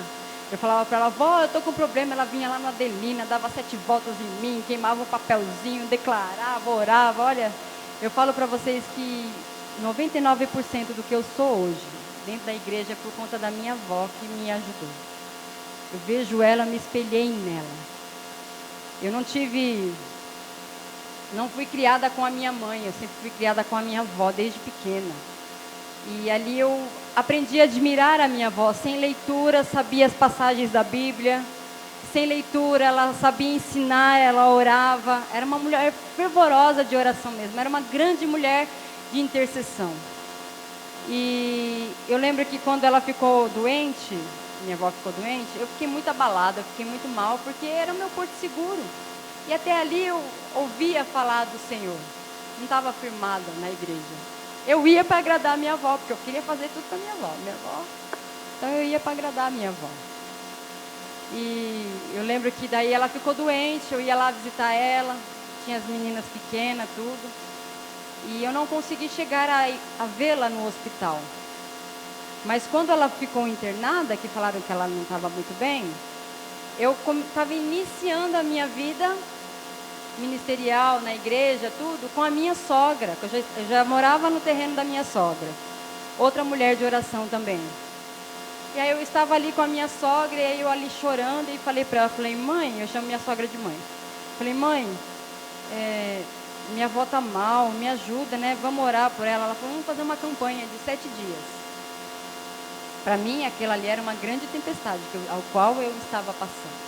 [SPEAKER 1] Eu falava para ela, vó, eu estou com problema. Ela vinha lá na Adelina, dava 7 voltas em mim, queimava um papelzinho, declarava, orava. Olha, eu falo para vocês que 99% do que eu sou hoje, dentro da igreja, é por conta da minha avó que me ajudou. Eu vejo ela, me espelhei nela. Eu não fui criada com a minha mãe, eu sempre fui criada com a minha avó, desde pequena. E ali eu aprendi a admirar a minha avó. Sem leitura, sabia as passagens da Bíblia. Sem leitura, ela sabia ensinar, ela orava. Era uma mulher fervorosa de oração mesmo. Era uma grande mulher de intercessão. E eu lembro que quando ela ficou doente, minha avó ficou doente, eu fiquei muito abalada, eu fiquei muito mal, porque era o meu porto seguro. E até ali eu ouvia falar do Senhor. Não estava firmada na igreja. Eu ia para agradar a minha avó, porque eu queria fazer tudo para minha avó. Então eu ia para agradar a minha avó. E eu lembro que daí ela ficou doente, eu ia lá visitar ela, tinha as meninas pequenas, tudo. E eu não consegui chegar a vê-la no hospital. Mas quando ela ficou internada, que falaram que ela não estava muito bem, eu estava iniciando a minha vida ministerial, na igreja, tudo, com a minha sogra, que eu já morava no terreno da minha sogra. Outra mulher de oração também. E aí eu estava ali com a minha sogra, e aí eu ali chorando, e falei para ela, falei, mãe, eu chamo minha sogra de mãe. Falei, mãe, minha avó está mal, me ajuda, né? Vamos orar por ela. Ela falou, vamos fazer uma campanha de 7 dias. Para mim, aquilo ali era uma grande tempestade, ao qual eu estava passando.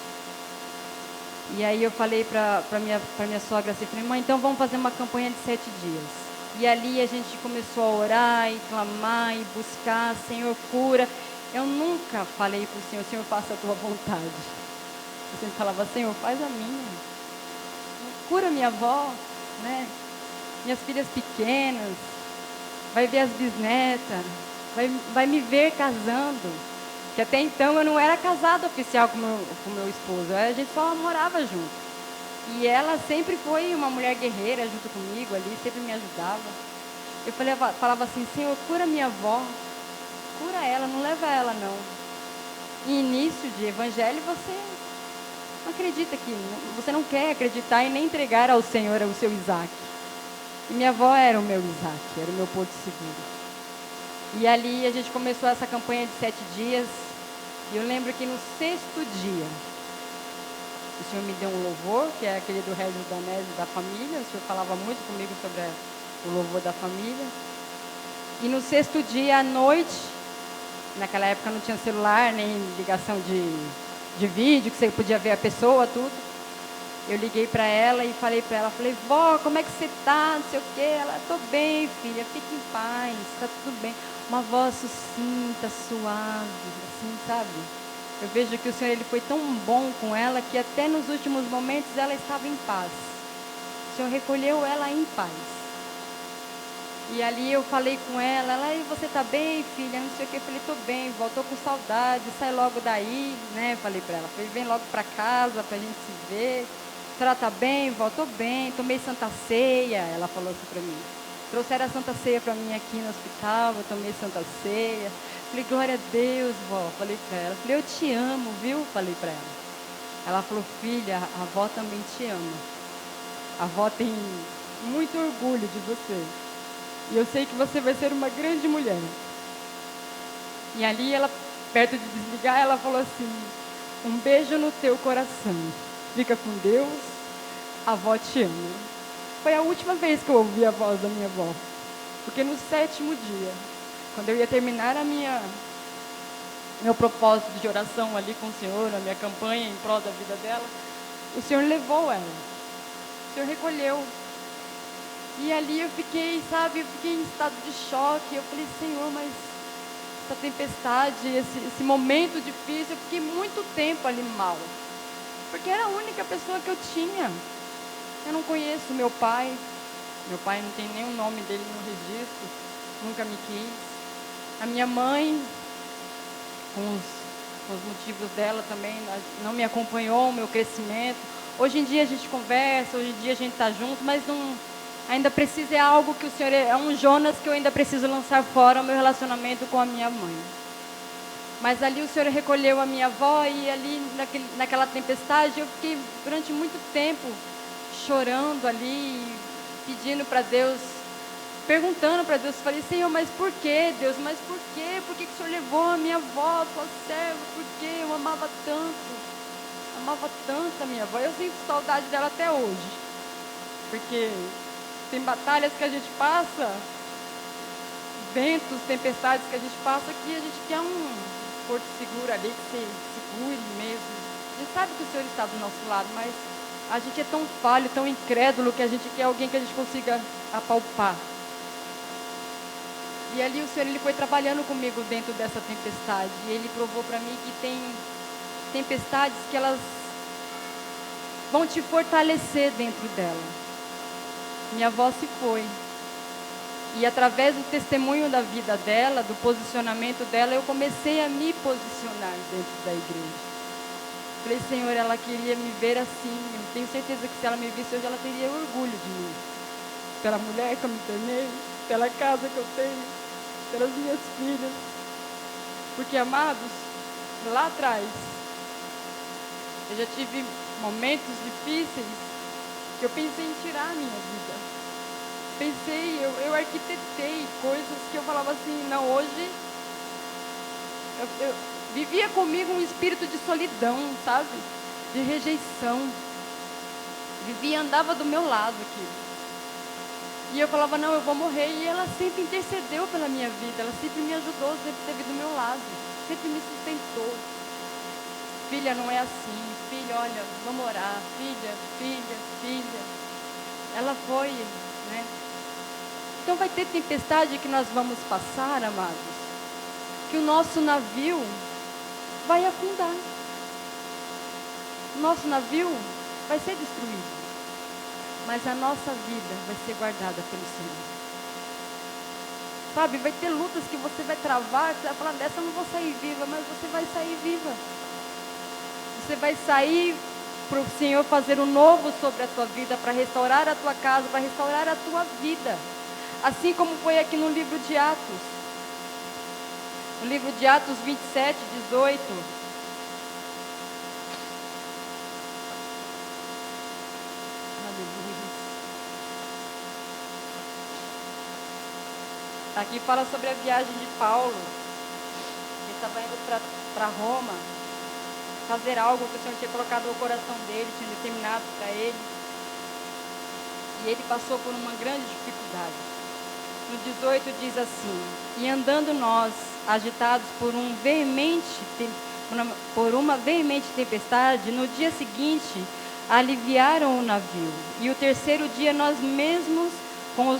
[SPEAKER 1] E aí eu falei para minha sogra assim, falei, mãe, então vamos fazer uma campanha de 7 dias. E ali a gente começou a orar e clamar e buscar, Senhor, cura. Eu nunca falei para o Senhor, faça a tua vontade. Eu sempre falava, Senhor, faz a minha. Cura minha avó, né? Minhas filhas pequenas, vai ver as bisnetas, vai me ver casando. Que até então eu não era casada oficial com meu esposo, a gente só morava junto. E ela sempre foi uma mulher guerreira junto comigo ali, sempre me ajudava. Eu falava assim, Senhor, cura minha avó, cura ela, não leva ela não. E início de evangelho você não acredita você não quer acreditar e nem entregar ao Senhor o seu Isaac. E minha avó era o meu Isaac, era o meu porto seguro. E ali a gente começou essa campanha de 7 dias. E eu lembro que no 6º dia, o Senhor me deu um louvor, que é aquele do Regis Danese da família. O Senhor falava muito comigo sobre o louvor da família. E no 6º dia à noite, naquela época não tinha celular, nem ligação de vídeo, que você podia ver a pessoa, tudo. Eu liguei para ela e falei para ela, falei, vó, como é que você tá, não sei o quê. Ela, tô bem, filha, fique em paz, tá tudo bem. Uma voz sucinta, suave, assim, sabe? Eu vejo que o Senhor, Ele foi tão bom com ela, que até nos últimos momentos ela estava em paz. O Senhor recolheu ela em paz. E ali eu falei com ela, e você tá bem, filha, não sei o que. Eu falei, tô bem, voltou com saudade, sai logo daí, né? Falei para ela, vem logo para casa, pra gente se ver. A senhora tá bem? Voltou bem, tomei Santa Ceia. Ela falou assim para mim. Trouxeram a Santa Ceia para mim aqui no hospital, eu tomei Santa Ceia. Falei, glória a Deus, vó. Falei para ela. Falei, eu te amo, viu? Falei para ela. Ela falou, filha, a avó também te ama. A avó tem muito orgulho de você. E eu sei que você vai ser uma grande mulher. E ali, ela, perto de desligar, ela falou assim, um beijo no teu coração. Fica com Deus, a avó te ama. Foi a última vez que eu ouvi a voz da minha avó. Porque no 7º dia, quando eu ia terminar meu propósito de oração ali com o Senhor, a minha campanha em prol da vida dela, o Senhor levou ela. O Senhor recolheu. E ali eu fiquei, sabe, em estado de choque. Eu falei, Senhor, mas essa tempestade, esse momento difícil, eu fiquei muito tempo ali mal. Porque era a única pessoa que eu tinha. Eu não conheço meu pai. Meu pai não tem nem o nome dele no registro. Nunca me quis. A minha mãe, com os motivos dela também, não me acompanhou o meu crescimento. Hoje em dia a gente conversa, hoje em dia a gente está junto, mas não, ainda precisa, é algo que o Senhor, é um Jonas que eu ainda preciso lançar fora, o meu relacionamento com a minha mãe. Mas ali o Senhor recolheu a minha avó e ali naquela tempestade eu fiquei durante muito tempo chorando ali, pedindo para Deus, perguntando para Deus. Falei, Senhor, mas por que, Deus? Mas por quê? Por que o Senhor levou a minha avó, sua serva? Por quê? Eu amava tanto a minha avó. Eu sinto saudade dela até hoje. Porque tem batalhas que a gente passa, ventos, tempestades que a gente passa, que a gente quer um porto seguro ali, que se segure mesmo. A gente sabe que o Senhor está do nosso lado, mas a gente é tão falho, tão incrédulo, que a gente quer alguém que a gente consiga apalpar. E ali o Senhor, Ele foi trabalhando comigo dentro dessa tempestade. E Ele provou para mim que tem tempestades que elas vão te fortalecer dentro dela. Minha avó se foi. E através do testemunho da vida dela, do posicionamento dela, eu comecei a me posicionar dentro da igreja. Falei, Senhor, ela queria me ver assim. Eu tenho certeza que se ela me visse hoje, ela teria orgulho de mim. Pela mulher que eu me tornei, pela casa que eu tenho, pelas minhas filhas. Porque, amados, lá atrás, eu já tive momentos difíceis que eu pensei em tirar a minha vida. Eu arquitetei coisas que eu falava assim, não, hoje eu vivia comigo um espírito de solidão, sabe? De rejeição. Andava do meu lado aqui. E eu falava, não, eu vou morrer. E ela sempre intercedeu pela minha vida, ela sempre me ajudou, sempre esteve do meu lado, sempre me sustentou. filha, não é assim. Filha, olha, vamos orar. Filha. Ela foi, né? Então vai ter tempestade que nós vamos passar, amados, que o nosso navio vai afundar. O nosso navio vai ser destruído, mas a nossa vida vai ser guardada pelo Senhor. Sabe, vai ter lutas que você vai travar, que você vai falar, dessa eu não vou sair viva, mas você vai sair viva. Você vai sair para o Senhor fazer um novo sobre a tua vida, para restaurar a tua casa, para restaurar a tua vida. Assim como foi aqui no livro de Atos. No livro de Atos 27, 18. Aleluia. Aqui fala sobre a viagem de Paulo. Ele estava indo para Roma, fazer algo que o Senhor tinha colocado no coração dele, tinha determinado para ele. E ele passou por uma grande dificuldade. No 18 diz assim: e andando nós, agitados por uma veemente tempestade, no dia seguinte aliviaram o navio. E o terceiro dia nós mesmos, com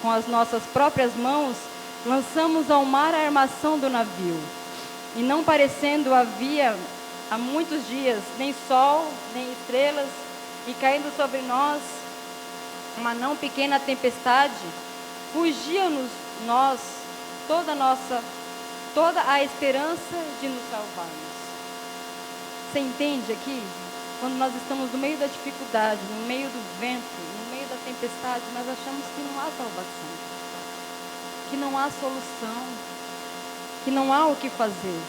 [SPEAKER 1] as nossas próprias mãos, lançamos ao mar a armação do navio. E não parecendo havia há muitos dias nem sol, nem estrelas, e caindo sobre nós uma não pequena tempestade, fugia-nos nós toda a esperança de nos salvarmos. Você entende aqui? Quando nós estamos no meio da dificuldade, no meio do vento, no meio da tempestade, nós achamos que não há salvação, que não há solução, que não há o que fazer.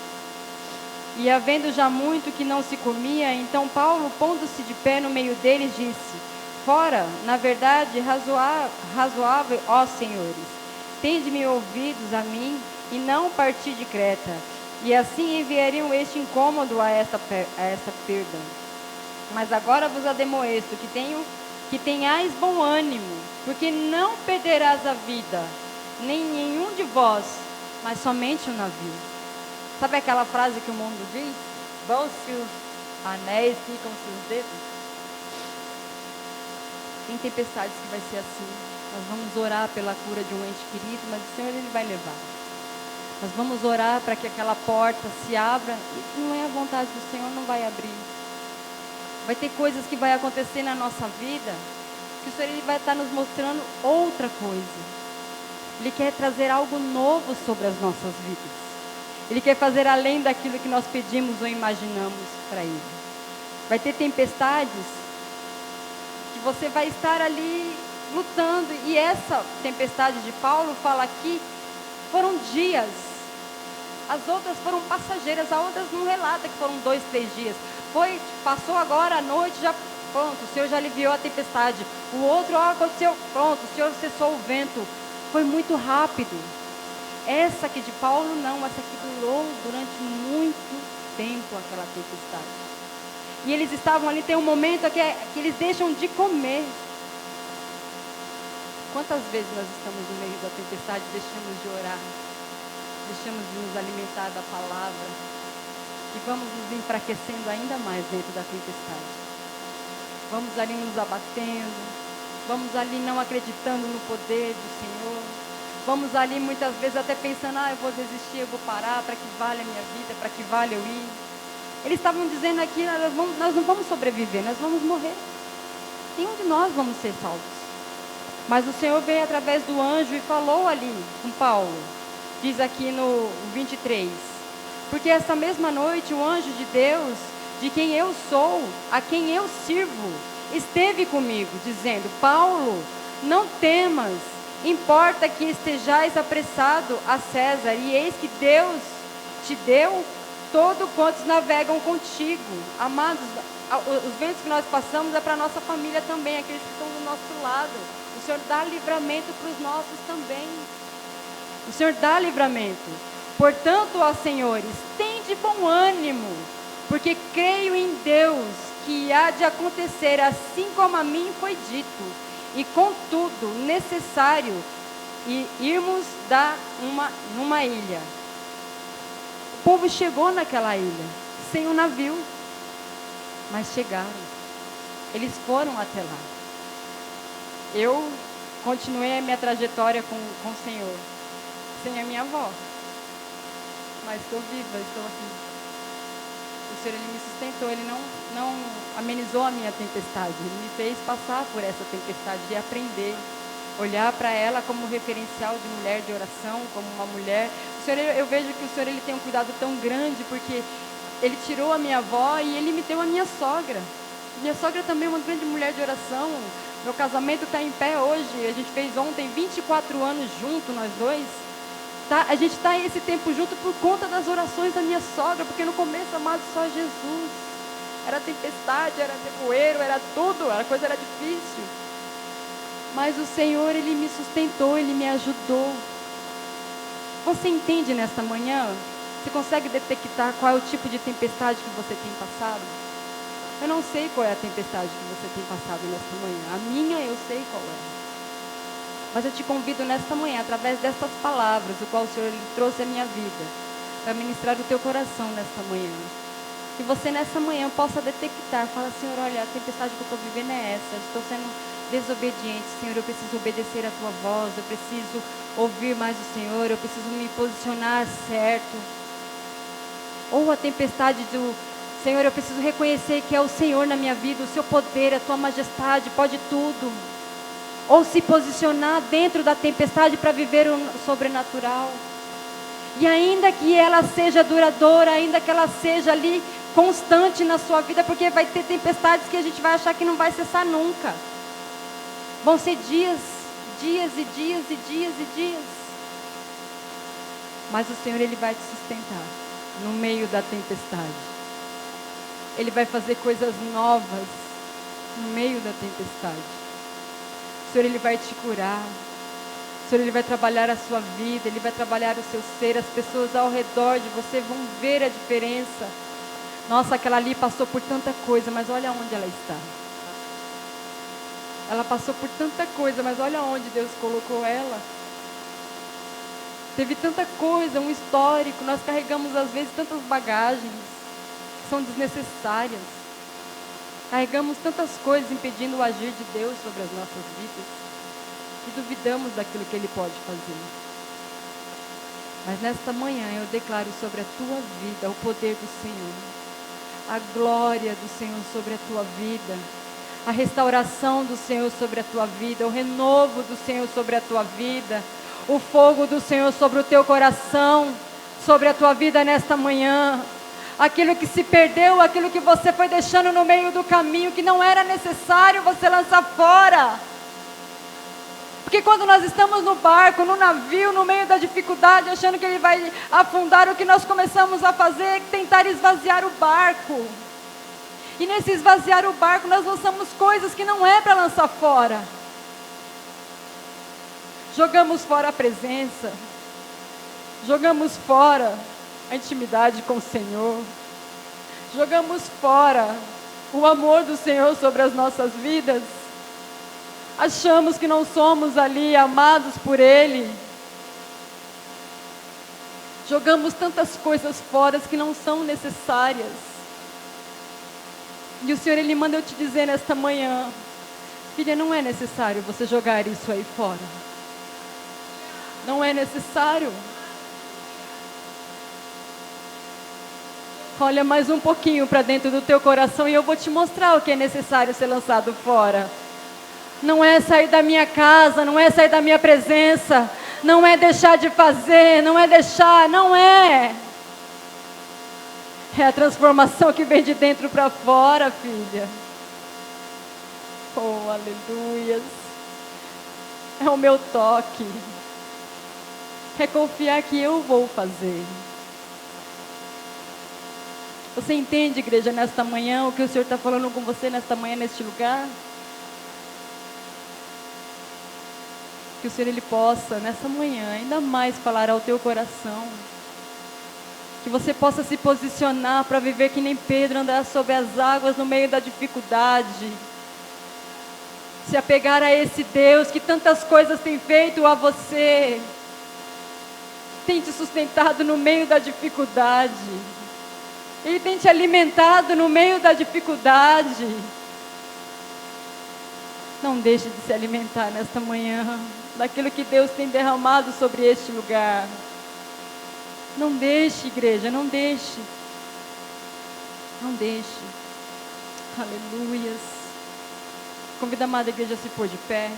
[SPEAKER 1] E havendo já muito que não se comia, então Paulo, pondo-se de pé no meio deles, disse: fora, na verdade, razoável, ó senhores, tende-me ouvidos a mim, e não parti de Creta, e assim enviariam este incômodo a esta perda. Mas agora vos ademoesto, que tenhais bom ânimo, porque não perderás a vida, nem nenhum de vós, mas somente o navio. Sabe aquela frase que o mundo diz? Vão-se os anéis, ficam-se os dedos? Tem tempestades que vai ser assim. Nós vamos orar pela cura de um ente querido, mas o Senhor ele vai levar. Nós vamos orar para que aquela porta se abra, e não é a vontade do Senhor, não vai abrir. Vai ter coisas que vai acontecer na nossa vida, que o Senhor ele vai estar nos mostrando outra coisa. Ele quer trazer algo novo sobre as nossas vidas. Ele quer fazer além daquilo que nós pedimos ou imaginamos para Ele. Vai ter tempestades que você vai estar ali lutando. E essa tempestade de Paulo fala aqui, foram dias. As outras foram passageiras, as outras não relata que foram 2, 3 dias. Passou agora à noite, já pronto, o Senhor já aliviou a tempestade. O outro, aconteceu, pronto, o Senhor cessou o vento. Foi muito rápido. Essa aqui de Paulo não, essa aqui durou durante muito tempo aquela tempestade. E eles estavam ali, tem um momento que eles deixam de comer. Quantas vezes nós estamos no meio da tempestade e deixamos de orar, deixamos de nos alimentar da palavra e vamos nos enfraquecendo ainda mais dentro da tempestade. Vamos ali nos abatendo, vamos ali não acreditando no poder do Senhor. Vamos ali muitas vezes até pensando, eu vou desistir, eu vou parar, para que vale a minha vida, para que vale eu ir. Eles estavam dizendo aqui, nós não vamos sobreviver, nós vamos morrer. Nenhum de nós vamos ser salvos. Mas o Senhor veio através do anjo e falou ali com Paulo. Diz aqui no 23. Porque essa mesma noite o anjo de Deus, de quem eu sou, a quem eu sirvo, esteve comigo, dizendo: Paulo, não temas. Importa que estejais apressado a César, e eis que Deus te deu todo quantos navegam contigo. Amados, os ventos que nós passamos é para a nossa família também, aqueles que estão do nosso lado. O Senhor dá livramento para os nossos também. O Senhor dá livramento. Portanto, ó senhores, tende bom ânimo, porque creio em Deus que há de acontecer assim como a mim foi dito. E contudo, necessário irmos numa ilha. O povo chegou naquela ilha, sem um navio. Mas chegaram. Eles foram até lá. Eu continuei a minha trajetória com o Senhor, sem a minha avó. Mas estou viva, estou aqui. O Senhor, Ele me sustentou, Ele não amenizou a minha tempestade. Ele me fez passar por essa tempestade e aprender. Olhar para ela como referencial de mulher de oração, como uma mulher. O Senhor, eu vejo que o Senhor, Ele tem um cuidado tão grande, porque Ele tirou a minha avó e Ele me deu a minha sogra. Minha sogra também é uma grande mulher de oração. Meu casamento está em pé hoje. A gente fez ontem 24 anos juntos, nós dois. Tá? A gente está esse tempo junto por conta das orações da minha sogra, porque no começo, amado, só Jesus. Era tempestade, era nevoeiro, era tudo, a coisa era difícil. Mas o Senhor, Ele me sustentou, Ele me ajudou. Você entende nesta manhã? Você consegue detectar qual é o tipo de tempestade que você tem passado? Eu não sei qual é a tempestade que você tem passado nesta manhã. A minha eu sei qual é. Mas eu te convido nesta manhã, através destas palavras, o qual o Senhor Ele trouxe à minha vida, para ministrar o teu coração nesta manhã. Que você nessa manhã possa detectar, fala, Senhor, olha, a tempestade que eu estou vivendo é essa, eu estou sendo desobediente, Senhor, eu preciso obedecer a tua voz, eu preciso ouvir mais o Senhor, eu preciso me posicionar certo. Ou a tempestade do Senhor, eu preciso reconhecer que é o Senhor na minha vida, o seu poder, a tua majestade, pode tudo. Ou se posicionar dentro da tempestade para viver o sobrenatural. E ainda que ela seja duradoura, ainda que ela seja ali constante na sua vida, porque vai ter tempestades que a gente vai achar que não vai cessar nunca. Vão ser dias e dias e dias e dias. Mas o Senhor, Ele vai te sustentar no meio da tempestade. Ele vai fazer coisas novas no meio da tempestade. O Senhor, Ele vai te curar. O Senhor, Ele vai trabalhar a sua vida. Ele vai trabalhar o seu ser. As pessoas ao redor de você vão ver a diferença. Nossa, aquela ali passou por tanta coisa, mas olha onde ela está. Ela passou por tanta coisa, mas olha onde Deus colocou ela. Teve tanta coisa, um histórico. Nós carregamos às vezes tantas bagagens que são desnecessárias. Carregamos tantas coisas impedindo o agir de Deus sobre as nossas vidas. E duvidamos daquilo que Ele pode fazer. Mas nesta manhã eu declaro sobre a tua vida o poder do Senhor. A glória do Senhor sobre a tua vida. A restauração do Senhor sobre a tua vida. O renovo do Senhor sobre a tua vida. O fogo do Senhor sobre o teu coração. Sobre a tua vida nesta manhã. Aquilo que se perdeu, aquilo que você foi deixando no meio do caminho, que não era necessário você lançar fora. Porque quando nós estamos no barco, no navio, no meio da dificuldade, achando que ele vai afundar, o que nós começamos a fazer é tentar esvaziar o barco. E nesse esvaziar o barco, nós lançamos coisas que não é para lançar fora. Jogamos fora a presença. Jogamos fora a intimidade com o Senhor. Jogamos fora o amor do Senhor sobre as nossas vidas. Achamos que não somos ali amados por Ele. Jogamos tantas coisas fora que não são necessárias. E o Senhor, Ele manda eu te dizer nesta manhã, filha, não é necessário você jogar isso aí fora. Não é necessário. Olha mais um pouquinho para dentro do teu coração e eu vou te mostrar o que é necessário ser lançado fora. Não é sair da minha casa, não é sair da minha presença, não é deixar de fazer, não é deixar, não é. É a transformação que vem de dentro para fora, filha. Oh, aleluias. É o meu toque. É confiar que eu vou fazer. Você entende, igreja, nesta manhã, o que o Senhor está falando com você nesta manhã, neste lugar? Que o Senhor, Ele possa, nessa manhã, ainda mais falar ao teu coração. Que você possa se posicionar para viver que nem Pedro, andar sobre as águas no meio da dificuldade. Se apegar a esse Deus que tantas coisas tem feito a você. Tem te sustentado no meio da dificuldade. Ele tem te alimentado no meio da dificuldade. Não deixe de se alimentar nesta manhã daquilo que Deus tem derramado sobre este lugar. Não deixe, igreja, não deixe. Não deixe. Aleluias. Convido a amada igreja a se pôr de pé.